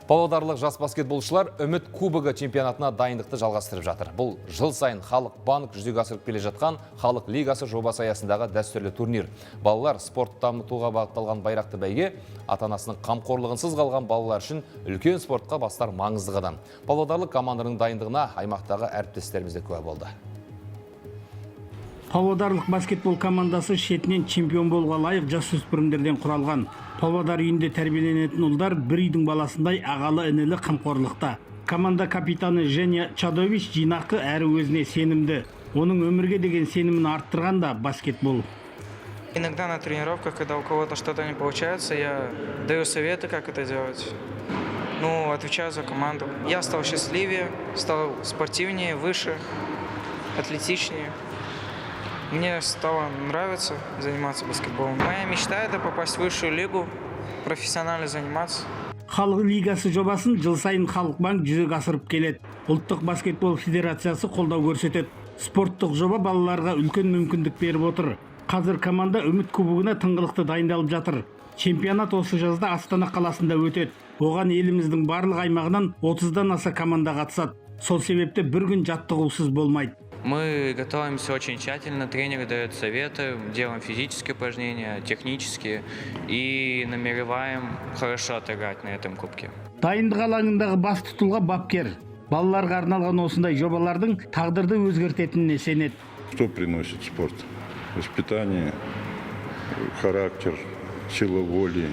Павлодарлық жас баскетболшылар Үміт кубогы чемпионатына дайындықты жалғастырып жатыр. Бұл жыл сайын Халық банк жүзеге асырып келе жатқан Халық лигасы жобасы аясындағы дәстүрлі турнир. Балалар спорт дамытуға бағытталған байрақты бәйге ата-анасының қамқорлығынсыз қалған балалар үшін үлкен спортқа бастар маңызды қадам. Павлодарлық команданың дайындығына аймақтағы әріптестеріміз де куә болды. Павлодарлық баскетбол командасы шетінен чемпион болуға лайық жасөспірімдерден құралған. Павлодар үйінде тәрбиеленетін ұлдар бір үйдің баласындай ағалы інілі қамқорлықта. Команда капитаны Женя Чадович жинақы әрі өзіне сенімді. Оның өмірге деген сенімін арттырған да баскетбол. Иногда на тренировках, когда у кого-то что-то не получается, я даю советы, как это делать. Отвечаю за команду. Я стал счастливее, стал спортивнее, выше, атлетичнее. Мне стало нравиться заниматься баскетболом. Моя мечта – это попасть в высшую лигу, профессионально заниматься. Халық лигасы жобасын жыл сайын Халық банк жүзеге асырып келеді. Ұлттық баскетбол федерациясы қолдау көрсетеді. Спорттық жоба балаларға үлкен мүмкіндік беріп отыр. Қазір команда Үміт кубогына тыңғылықты дайындалып жатыр. Чемпионат осы жазда Астана қаласында өтеді. Оған еліміздің барлық аймағынан 30-дан аса команда қатысады. Сол себепті бір күн жаттығусыз болмайды. Мы готовимся очень тщательно, тренеры дают советы, делаем физические упражнения, технические и намереваем хорошо отыграть на этом кубке. Дайындық алаңындағы басты тұлға бапкер. Балаларға арналған осындай жобалардың тағдырды өзгертетініне сенеді. Что приносит спорт? Воспитание, характер, сила воли,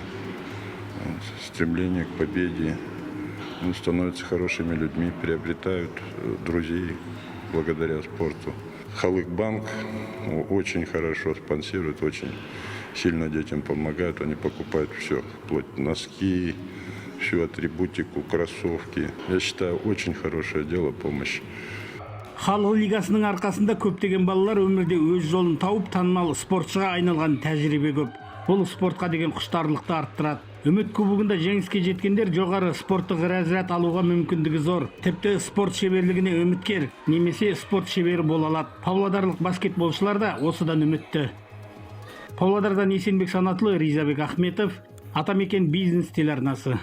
стремление к победе. Они становятся хорошими людьми, приобретают друзей благодаря спорту. Халық банк очень хорошо спонсирует, очень сильно детям помогают. Они покупают все, вплоть носки, всю атрибутику, кроссовки. Я считаю, очень хорошее дело помощь. Халық лигасының арқасында көптеген балалар өмірде өз жолын тауып танымал спортшыға айналған тәжірибе көп. Бұл спортқа деген құштарлықты арттырады. Үміт кубогында жеңіске жеткендер жоғары спорттық разряд алуға мүмкіндігі зор. Тіпті спорт шеберлігіне үміткер, немесе спорт шебері бола алады. Павлодарлық баскетболшылар да осыдан үмітті. Павлодардан Есенбек Санатылы, Ризабек Ахметов, Атамекен бизнес телеарнасы.